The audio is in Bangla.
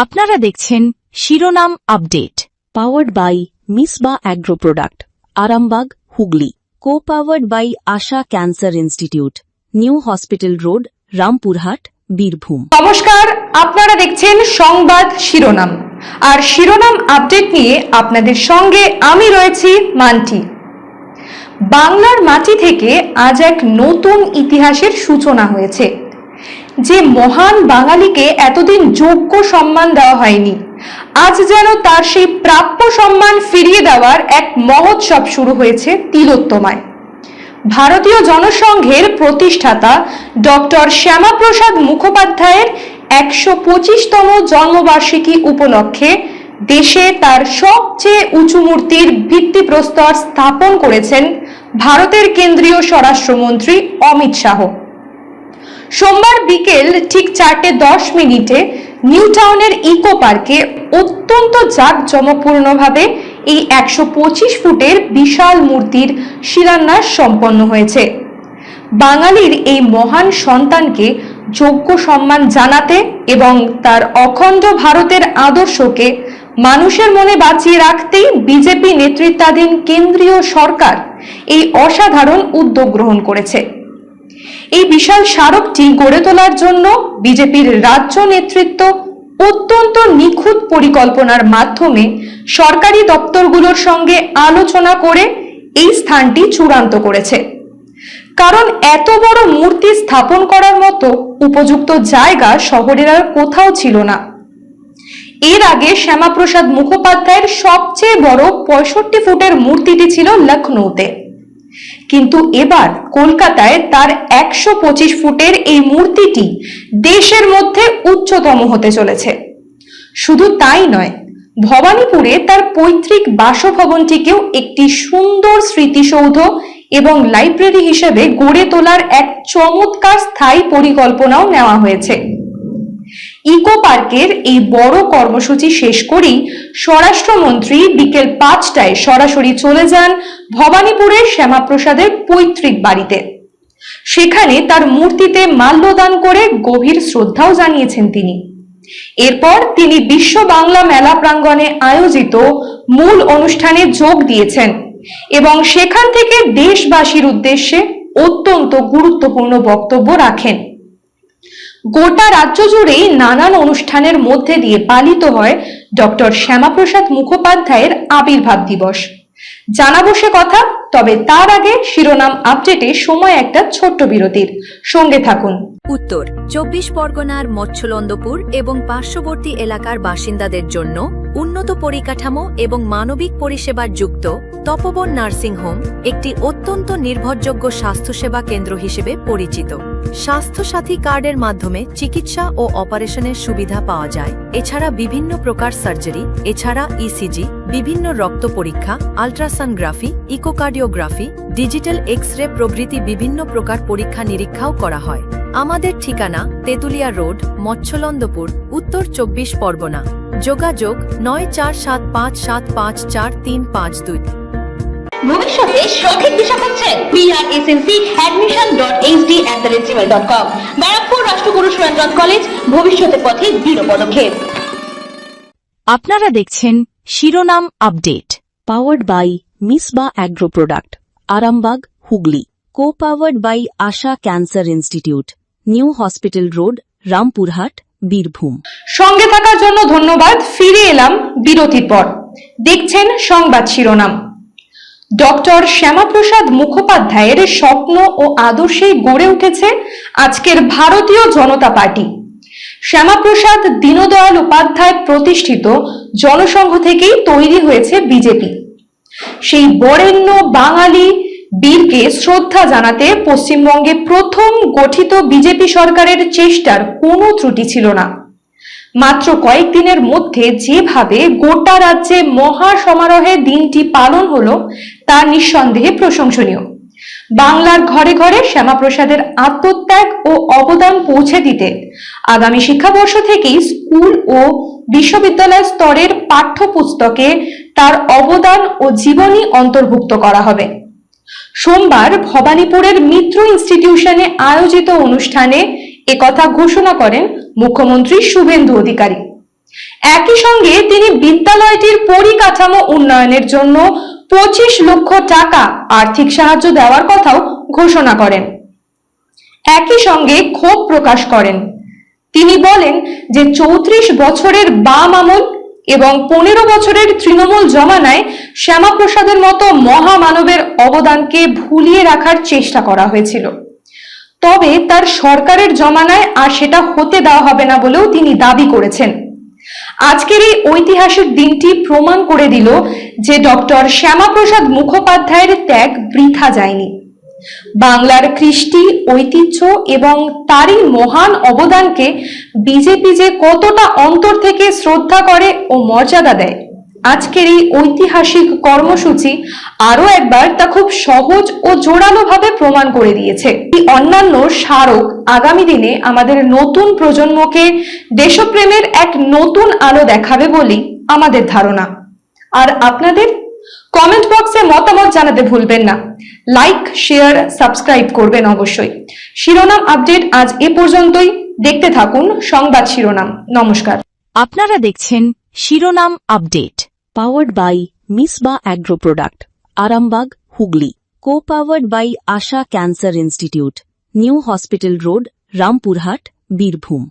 আপনারা দেখছেন শিরোনাম update, powered by Misba agro product, Arambagh, Hooghly. Co powered by Asha cancer institute, new hospital road, Rampurhat, Birbhum. নমস্কার, আপনারা দেখছেন সংবাদ শিরোনাম। আর শিরোনাম আপডেট নিয়ে আপনাদের সঙ্গে আমি রয়েছি মান্টি। বাংলার মাটি থেকে আজ এক নতুন ইতিহাসের সূচনা হয়েছে। যে মহান বাঙালিকে এতদিন যোগ্য সম্মান দেওয়া হয়নি, আজ যেন তার সেই প্রাপ্য সম্মান ফিরিয়ে দেওয়ার এক মহোৎসব শুরু হয়েছে তিলোত্তমায়। ভারতীয় জনসংঘের প্রতিষ্ঠাতা ডক্টর শ্যামাপ্রসাদ মুখোপাধ্যায়ের ১২৫তম জন্মবার্ষিকী উপলক্ষে দেশে তার সবচেয়ে উঁচু মূর্তির ভিত্তিপ্রস্তর স্থাপন করেছেন ভারতের কেন্দ্রীয় স্বরাষ্ট্রমন্ত্রী অমিত শাহ। সোমবার বিকেল ঠিক 4:10 নিউ টাউনের ইকো পার্কে অত্যন্ত জাঁকজমকপূর্ণভাবে এই ১২৫ ফুটের বিশাল মূর্তির শিলান্যাস সম্পন্ন হয়েছে। বাঙালির এই মহান সন্তানকে যোগ্য সম্মান জানাতে এবং তার অখণ্ড ভারতের আদর্শকে মানুষের মনে বাঁচিয়ে রাখতেই বিজেপি নেতৃত্বাধীন কেন্দ্রীয় সরকার এই অসাধারণ উদ্যোগ গ্রহণ করেছে। এই বিশাল স্মারকটি গড়ে তোলার জন্য বিজেপির রাজ্য নেতৃত্ব অত্যন্ত নিখুঁত পরিকল্পনার মাধ্যমে সরকারি দপ্তরগুলোর সঙ্গে আলোচনা করে এই স্থানটি চূড়ান্ত করেছে। কারণ এত বড় মূর্তি স্থাপন করার মতো উপযুক্ত জায়গা শহরের আর কোথাও ছিল না। এর আগে শ্যামাপ্রসাদ মুখোপাধ্যায়ের সবচেয়ে বড় ৬৫ ফুটের মূর্তিটি ছিল লখনৌতে, কিন্তু এবার কলকাতায় তার ১২৫ ফুটের এই মূর্তিটি দেশের মধ্যে উচ্চতম হতে চলেছে। শুধু তাই নয়, ভবানীপুরে তার পৈতৃক বাসভবনটিকেও একটি সুন্দর স্মৃতিসৌধ এবং লাইব্রেরি হিসেবে গড়ে তোলার এক চমৎকার স্থায়ী পরিকল্পনাও নেওয়া হয়েছে। ইকো পার্কের এই বড় কর্মসূচি শেষ করেই স্বরাষ্ট্রমন্ত্রী বিকেল ৫টায় সরাসরি চলে যান ভবানীপুরের শ্যামাপ্রসাদের পৈতৃক বাড়িতে। সেখানে তার মূর্তিতে মাল্যদান করে গভীর শ্রদ্ধাও জানিয়েছেন তিনি। এরপর তিনি বিশ্ব বাংলা মেলা প্রাঙ্গণে আয়োজিত মূল অনুষ্ঠানে যোগ দিয়েছেন এবং সেখান থেকে দেশবাসীর উদ্দেশ্যে অত্যন্ত গুরুত্বপূর্ণ বক্তব্য রাখেন। গোটা রাজ্য জুড়েই নানান অনুষ্ঠানের মধ্যে দিয়ে পালিত হয় ডক্টর শ্যামাপ্রসাদ মুখোপাধ্যায়ের আবির্ভাব দিবস। জানাবো সে কথা, তবে তার আগে শিরোনাম আপডেটে সময় একটা ছোট্ট বিরতির। সঙ্গে থাকুন। উত্তর ২৪ পরগনার মৎস্যলন্দপুর এবং পার্শ্ববর্তী এলাকার বাসিন্দাদের জন্য উন্নত পরিকাঠামো এবং মানবিক পরিষেবার যুক্ত তপবন নার্সিং হোম একটি অত্যন্ত নির্ভরযোগ্য স্বাস্থ্যসেবা কেন্দ্র হিসেবে পরিচিত। স্বাস্থ্যসাথী কার্ডের মাধ্যমে চিকিৎসা ও অপারেশনের সুবিধা পাওয়া যায়। এছাড়া বিভিন্ন প্রকার সার্জারি, এছাড়া ইসিজি, বিভিন্ন রক্ত পরীক্ষা, আল্ট্রাসোনোগ্রাফি, ইকোকার্ডিওগ্রাফি, ডিজিটাল এক্স-রে প্রভৃতি বিভিন্ন প্রকার পরীক্ষা নিরীক্ষাও করা হয়। আমাদের ঠিকানা তেঁতুলিয়া রোড, মৎস্যলন্দপুর, উত্তর ২৪ পরগনা। যোগাযোগ ৯৪৭৫৭৫৪৩৫২। ভবিষ্যতে সঠিক দিশা খুঁজছেন? prsscadmission.hd@gmail.com। ব্যারাকপুর রাষ্ট্রগুরু সুরেন্দ্রনাথ কলেজ, ভবিষ্যতের পথে দৃঢ় পদক্ষেপ। আপনারা দেখছেন শিরোনাম update, powered by Misba agro product, Arambagh, Hooghly. Co powered by Asha cancer institute, new hospital road, Rampurhat, Birbhum. সঙ্গে থাকার জন্য ধন্যবাদ। ফিরে এলাম বিরতির পর। দেখছেন সংবাদ শিরোনাম। ডক্টর শ্যামাপ্রসাদ মুখোপাধ্যায়ের স্বপ্ন ও আদর্শেই গড়ে উঠেছে আজকের ভারতীয় জনতা পার্টি। শ্যামাপ্রসাদ দীনদয়াল উপাধ্যায় প্রতিষ্ঠিত জনসংঘ থেকেই তৈরি হয়েছে বিজেপি। সেই বরেণ্য বাঙালি বীরকে শ্রদ্ধা জানাতে পশ্চিমবঙ্গে প্রথম গঠিত বিজেপি সরকারের চেষ্টার কোনো ত্রুটি ছিল না। মাত্র কয়েকদিনের মধ্যে যেভাবে গোটা রাজ্যে মহা সমারোহে দিনটি পালন হলো তা নিঃসন্দেহে প্রশংসনীয়। বাংলার ঘরে ঘরে শ্যামাপ্রসাদের আত্মত্যাগ ও অবদান পৌঁছে দিতে আগামী শিক্ষাবর্ষ থেকেই স্কুল ও বিশ্ববিদ্যালয় স্তরের পাঠ্যপুস্তকে তার অবদান ও জীবনী অন্তর্ভুক্ত করা হবে। সোমবার ভবানীপুরের মিত্র ইনস্টিটিউশনে আয়োজিত অনুষ্ঠানে একথা ঘোষণা করেন মুখ্যমন্ত্রী শুভেন্দু অধিকারী। একই সঙ্গে তিনি বিদ্যালয়টির পরিকাঠামো উন্নয়নের জন্য 25 লক্ষ টাকা আর্থিক সাহায্য দেওয়ার কথাও ঘোষণা করেন। একই সঙ্গে ক্ষোভ প্রকাশ করেন। তিনি বলেন যে 34 বছরের বাম আমল এবং 15 বছরের তৃণমূল জমানায় শ্যামাপ্রসাদের মতো মহামানবের অবদানকে ভুলিয়ে রাখার চেষ্টা করা হয়েছিল, তবে তার সরকারের জমানায় আর সেটা হতে দেওয়া হবে না বলেও তিনি দাবি করেছেন। আজকের এই ঐতিহাসিক দিনটি প্রমাণ করে দিল যে ডক্টর শ্যামাপ্রসাদ মুখোপাধ্যায়ের ত্যাগ বৃথা যায়নি। বাংলার কৃষ্টি, ঐতিহ্য এবং তারই মহান অবদানকে বিজেপি যে কতটা অন্তর থেকে শ্রদ্ধা করে ও মর্যাদা দেয়, আজকের এই ঐতিহাসিক কর্মসূচি আরো একবার তা খুব সহজ ও জোরালোভাবে প্রমাণ করে দিয়েছে। এই অন্যান্য স্মারক আগামী দিনে আমাদের নতুন প্রজন্মকে দেশপ্রেমের এক নতুন আলো দেখাবে বলেই আমাদের ধারণা। আর আপনাদের কমেন্ট বক্সে মতামত জানাতে ভুলবেন না। লাইক, শেয়ার, সাবস্ক্রাইব করবেন অবশ্যই। শিরোনাম আপডেট আজ এ পর্যন্তই। দেখতে থাকুন সংবাদ শিরোনাম। নমস্কার। আপনারা দেখছেন শিরোনাম update, powered by Misba agro product, Arambagh, Hooghly. Co powered by Asha cancer institute, new hospital road, Rampurhat, Birbhum.